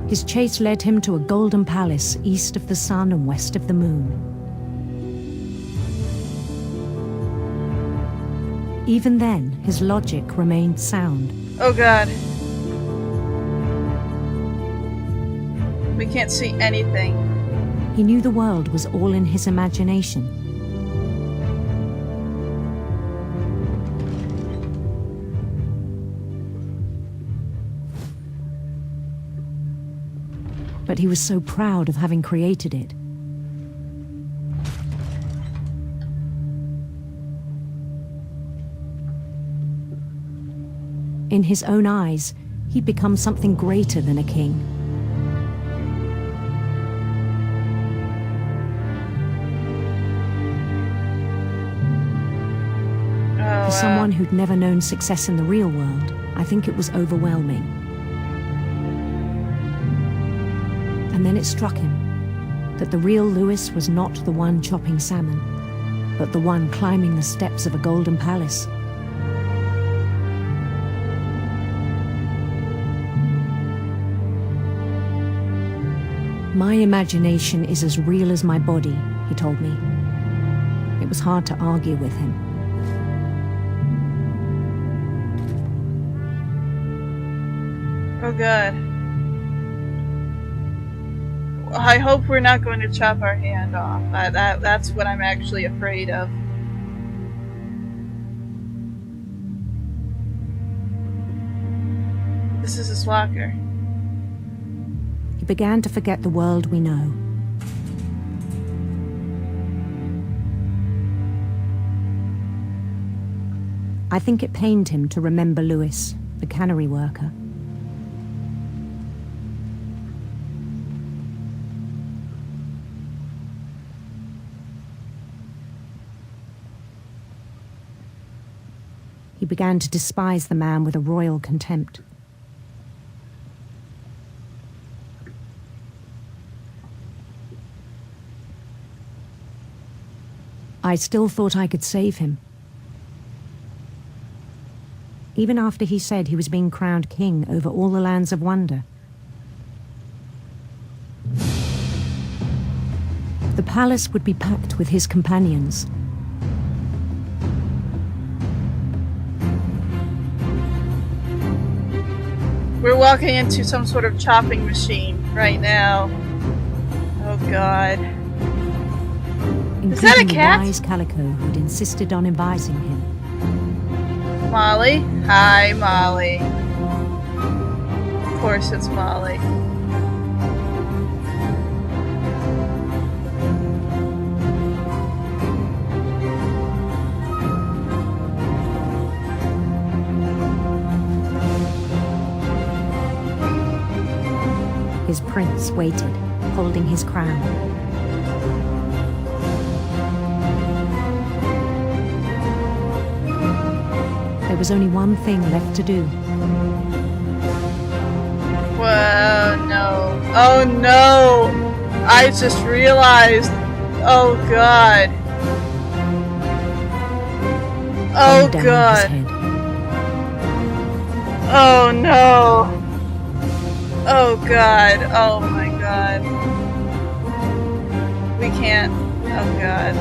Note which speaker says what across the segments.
Speaker 1: His chase led him to a golden palace east of the sun and west of the moon. Even then, his logic remained sound.
Speaker 2: Oh god. We can't see anything.
Speaker 1: He knew the world was all in his imagination. But he was so proud of having created it. In his own eyes, he'd become something greater than a king. For someone who'd never known success in the real world, I think it was overwhelming. And then it struck him that the real Lewis was not the one chopping salmon, but the one climbing the steps of a golden palace. My imagination is as real as my body, he told me. It was hard to argue with him.
Speaker 2: Oh god. I hope we're not going to chop our hand off. That's what I'm actually afraid of. This is his locker.
Speaker 1: He began to forget the world we know. I think it pained him to remember Lewis, the cannery worker. He began to despise the man with a royal contempt. I still thought I could save him. Even after he said he was being crowned king over all the lands of wonder. The palace would be packed with his companions.
Speaker 2: We're walking into some sort of chopping machine right now. Oh god. Is that a cat?
Speaker 1: Wise Calico, who'd insisted on advising him.
Speaker 2: Molly? Hi, Molly. Of course it's Molly.
Speaker 1: His prince waited, holding his crown. There was only one thing left to do.
Speaker 2: Whoa, no. Oh no! I just realized. Oh god. Oh god. Oh no. Oh god. Oh my god. We can't. Oh god.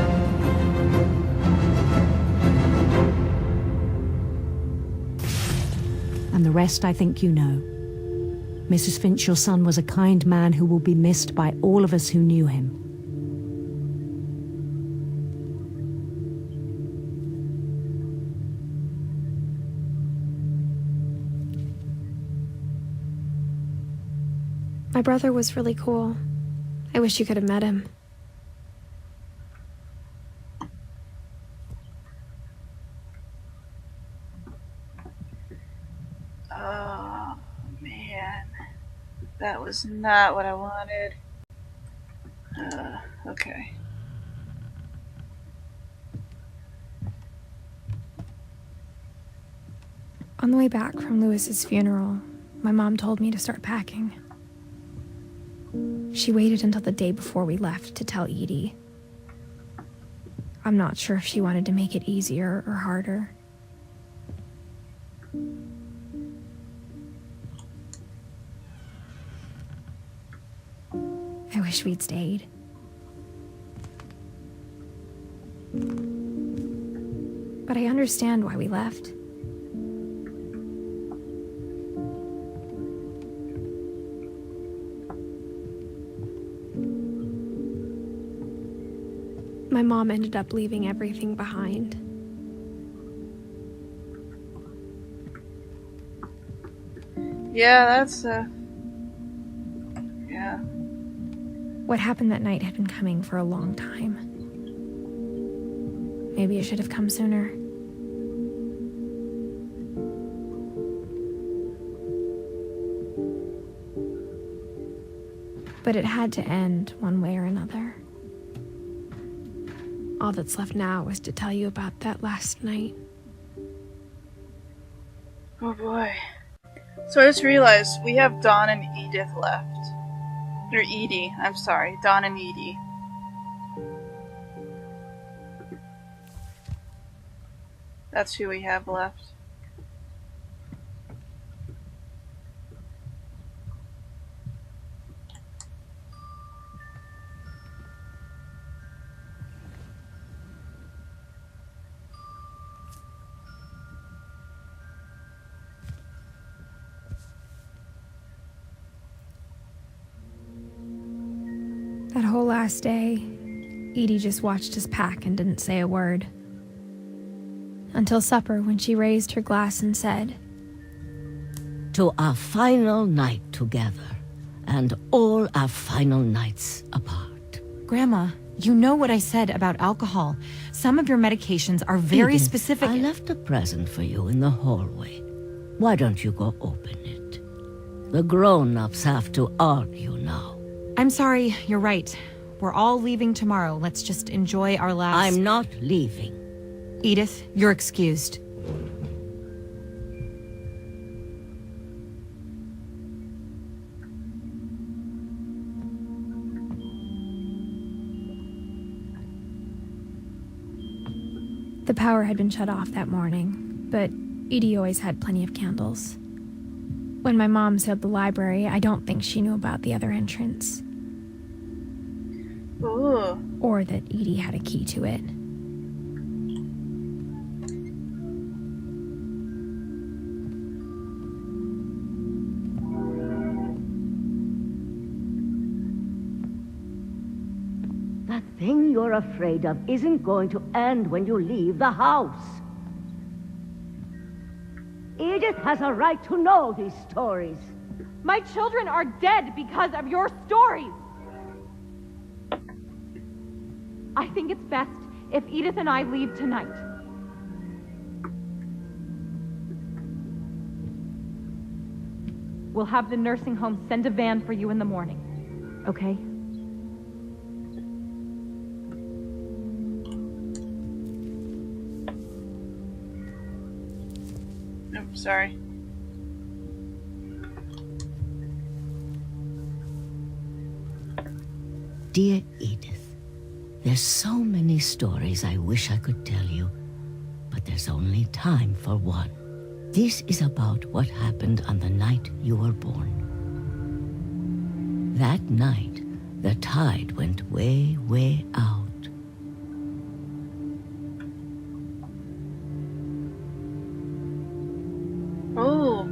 Speaker 1: And the rest I think you know. Mrs. Finch, your son was a kind man who will be missed by all of us who knew him.
Speaker 3: My brother was really cool. I wish you could have met him.
Speaker 2: Oh, man. That was not what I wanted. Okay.
Speaker 3: On the way back from Lewis's funeral, my mom told me to start packing. She waited until the day before we left to tell Edie. I'm not sure if she wanted to make it easier or harder. I wish we'd stayed. But I understand why we left. My mom ended up leaving everything behind.
Speaker 2: Yeah, that's, yeah.
Speaker 3: What happened that night had been coming for a long time. Maybe it should have come sooner. But it had to end one way or another. All that's left now is to tell you about that last night.
Speaker 2: Oh boy. So I just realized we have Dawn and Edith left. Or Edie, I'm sorry. Dawn and Edie. That's who we have left.
Speaker 3: That whole last day, Edie just watched us pack and didn't say a word. Until supper, when she raised her glass and said,
Speaker 4: "To our final night together, and all our final nights apart."
Speaker 5: Grandma, you know what I said about alcohol. Some of your medications are very
Speaker 4: Edith,
Speaker 5: specific.
Speaker 4: I left a present for you in the hallway. Why don't you go open it? The grown-ups have to argue now.
Speaker 5: I'm sorry, you're right. We're all leaving tomorrow. Let's just enjoy our last...
Speaker 4: I'm not leaving.
Speaker 5: Edith, you're excused.
Speaker 3: the power had been shut off that morning, but Edie always had plenty of candles. When my mom said the library, I don't think she knew about the other entrance.
Speaker 2: Ooh.
Speaker 3: Or that Edie had a key to it.
Speaker 4: That thing you're afraid of isn't going to end when you leave the house. Edith has a right to know these stories.
Speaker 6: My children are dead because of your stories. I think it's best if Edith and I leave tonight. We'll have the nursing home send a van for you in the morning, okay?
Speaker 2: Nope, sorry.
Speaker 4: Dear Edith, there's so many stories I wish I could tell you, but there's only time for one. This is about what happened on the night you were born. That night, the tide went way, way out.
Speaker 2: Oh.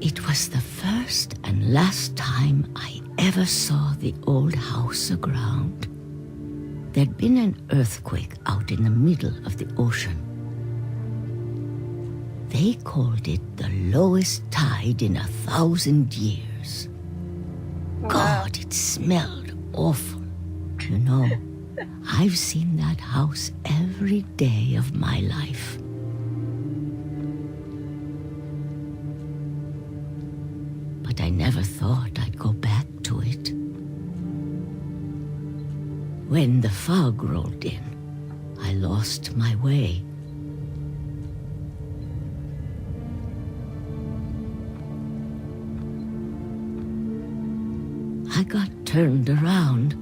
Speaker 4: It was the first and last time I ever saw the old house aground. There'd been an earthquake out in the middle of the ocean. They called it the lowest tide in 1,000 years. God, it smelled awful. You know, I've seen that house every day of my life. But I never thought I'd go back to it. When the fog rolled in, I lost my way. I got turned around.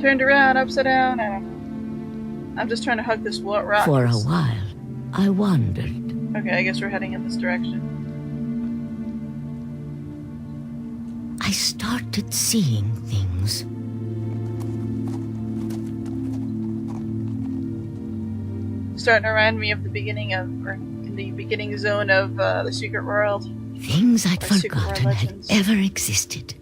Speaker 2: Turned around, upside down, and I'm just trying to hug this rock.
Speaker 4: For a while, I wondered.
Speaker 2: Okay, I guess we're heading in this direction.
Speaker 4: I started seeing things.
Speaker 2: Starting to remind me of the beginning of, or in the beginning zone of the Secret World.
Speaker 4: Things I'd
Speaker 2: Or Secret World
Speaker 4: forgotten had
Speaker 2: Legends.
Speaker 4: ever existed.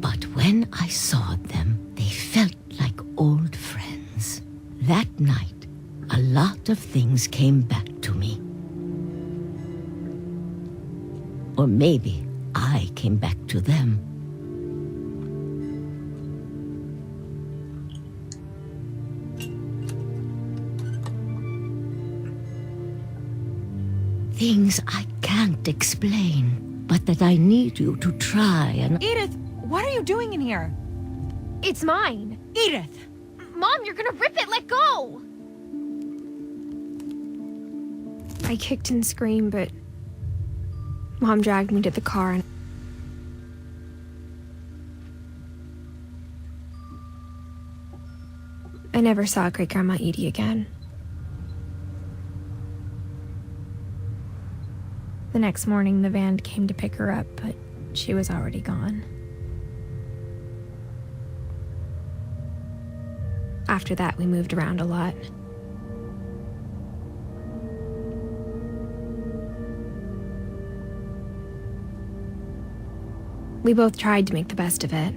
Speaker 4: But when I saw them, they felt like old friends. That night, a lot of things came back to me. Or maybe I came back to them. Things I can't explain, but that I need you to try and...
Speaker 5: Edith, what are you doing in here?
Speaker 3: It's mine.
Speaker 5: Edith!
Speaker 3: Mom, you're gonna rip it! Let go! I kicked and screamed, but Mom dragged me to the car and I never saw Great Grandma Edie again. The next morning, the van came to pick her up, but she was already gone. After that, we moved around a lot. We both tried to make the best of it.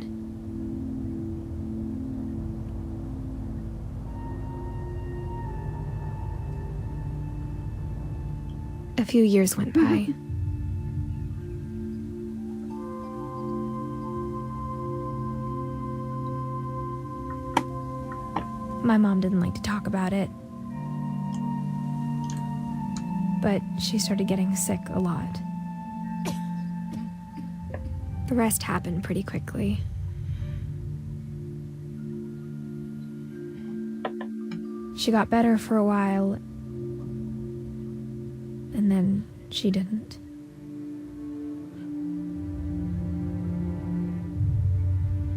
Speaker 3: A few years went by. My mom didn't like to talk about it, but she started getting sick a lot. The rest happened pretty quickly. She got better for a while, and then she didn't.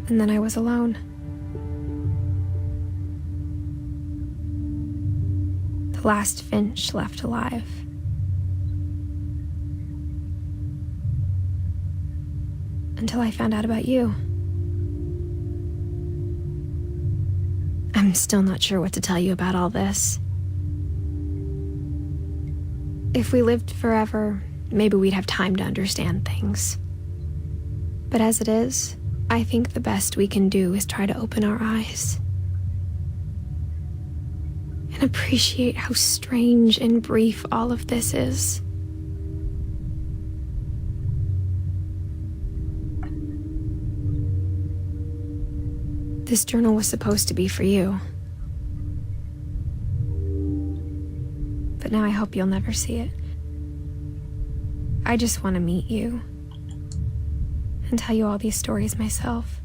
Speaker 3: And then I was alone. The last Finch left alive. Until I found out about you. I'm still not sure what to tell you about all this. If we lived forever, maybe we'd have time to understand things. But as it is, I think the best we can do is try to open our eyes. And appreciate how strange and brief all of this is. This journal was supposed to be for you. But now I hope you'll never see it. I just want to meet you and tell you all these stories myself.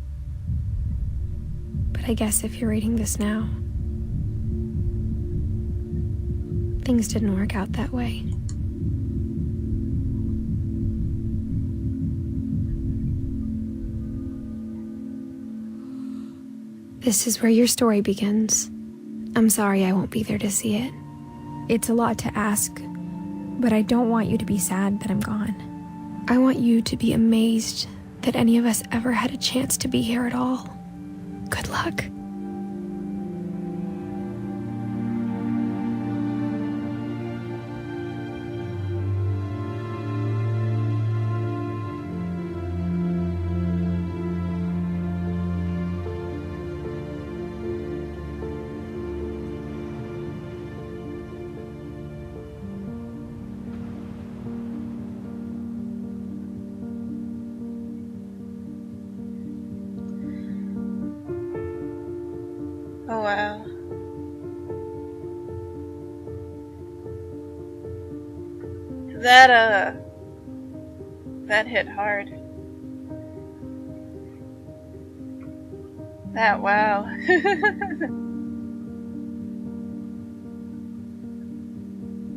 Speaker 3: But I guess if you're reading this now, things didn't work out that way. This is where your story begins. I'm sorry I won't be there to see it. It's a lot to ask, but I don't want you to be sad that I'm gone. I want you to be amazed that any of us ever had a chance to be here at all. Good luck.
Speaker 2: Oh wow. That hit hard. That wow.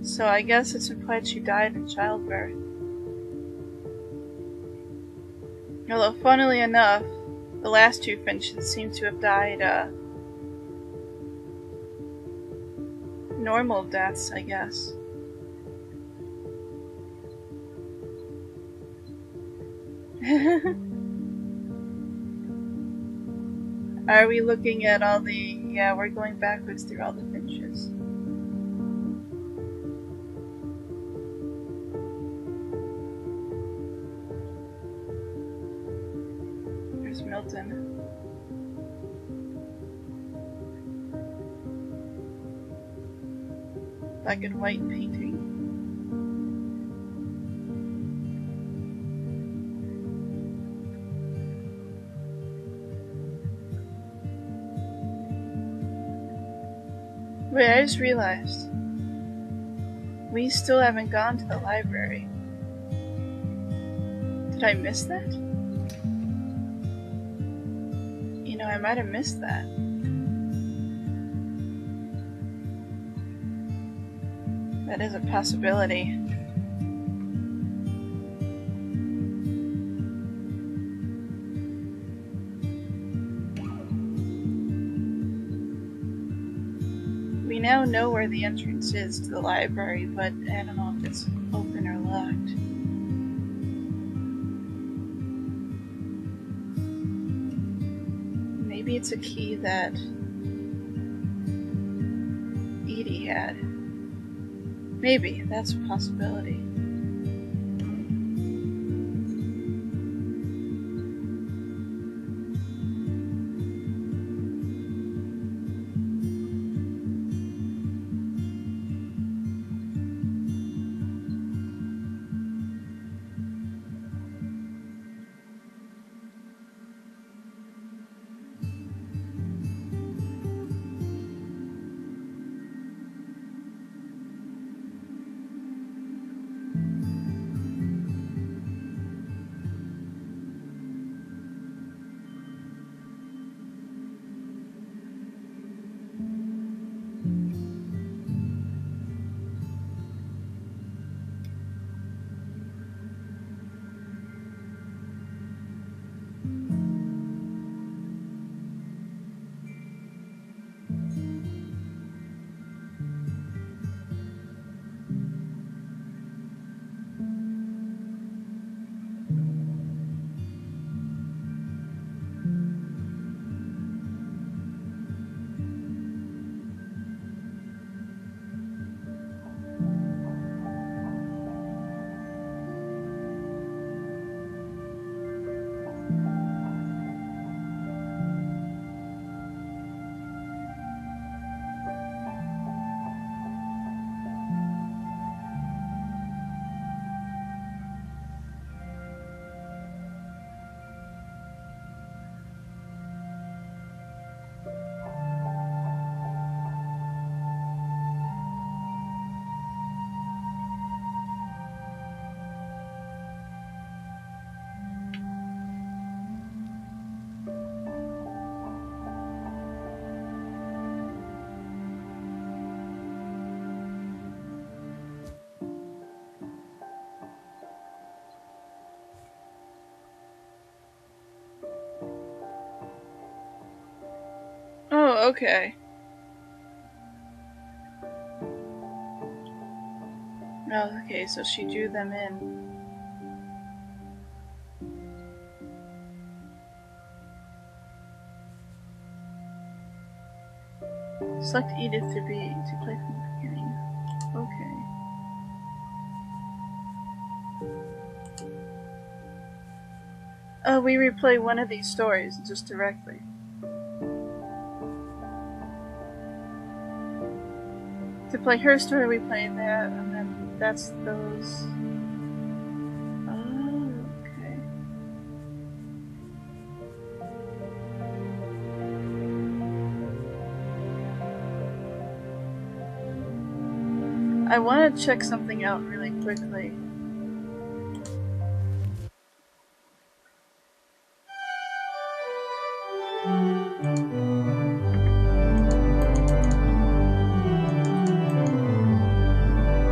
Speaker 2: So I guess it's implied she died in childbirth. Although funnily enough, The last two Finches seem to have died, normal deaths, I guess. Are we looking at all the... Yeah, we're going backwards through all the Finches. There's Milton. Black and white painting. Wait, I just realized. We still haven't gone to the library. Did I miss that? You know, I might have missed that. That is a possibility. We now know where the entrance is to the library, but I don't know if it's open or locked. Maybe it's a key that Edie had. Maybe, that's a possibility. Oh, okay. Oh, okay, so she drew them in. Select Edith to play from the beginning. Okay. Oh, we replay one of these stories just directly. To play her story, we play that, and then that's those. Oh, okay. I want to check something out really quickly.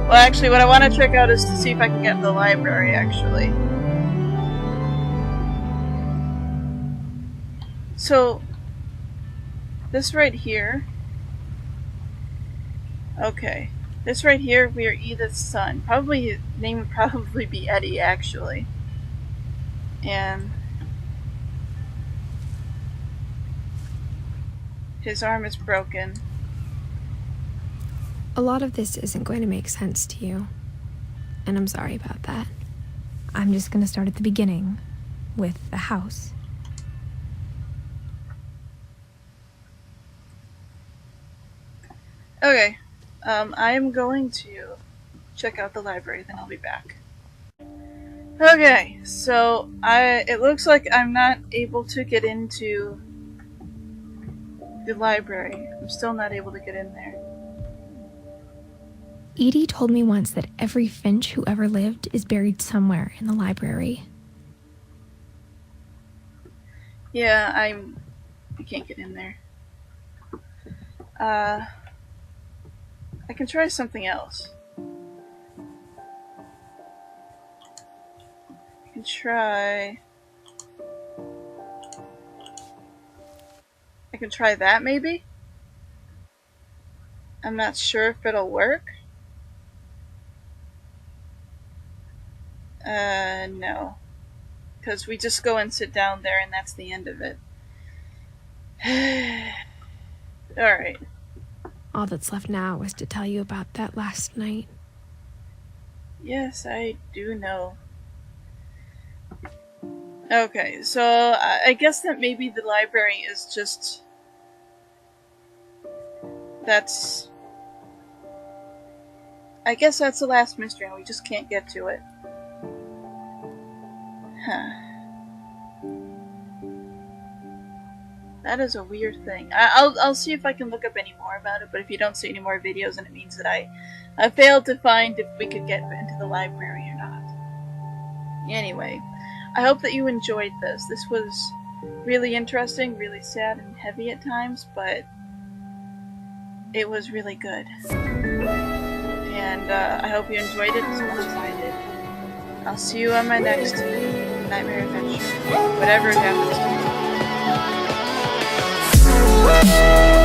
Speaker 2: Well, actually, what I want to check out is to see if I can get in the library, actually. So, this right here. Okay. This right here, we are Edith's son. Probably, his name would probably be Eddie, actually. And his arm is broken.
Speaker 3: A lot of this isn't going to make sense to you, and I'm sorry about that. I'm just going to start at the beginning, with the house.
Speaker 2: Okay. I am going to check out the library, then I'll be back. Okay, so it looks like I'm not able to get into the library. I'm still not able to get in there.
Speaker 3: Edie told me once that every Finch who ever lived is buried somewhere in the library.
Speaker 2: Yeah, I can't get in there. I can try something else. I can try that maybe? I'm not sure if it'll work. No. Because we just go and sit down there and that's the end of it. Alright.
Speaker 3: All that's left now is to tell you about that last night.
Speaker 2: Yes, I do know. Okay, so I guess that maybe the library is just... I guess that's the last mystery and we just can't get to it. Huh. That is a weird thing. I'll see if I can look up any more about it, but if you don't see any more videos, then it means that I failed to find if we could get into the library or not. Anyway, I hope that you enjoyed this. This was really interesting, really sad and heavy at times, but it was really good. And I hope you enjoyed it as much as I did. I'll see you on my next nightmare adventure, whatever it happens to be.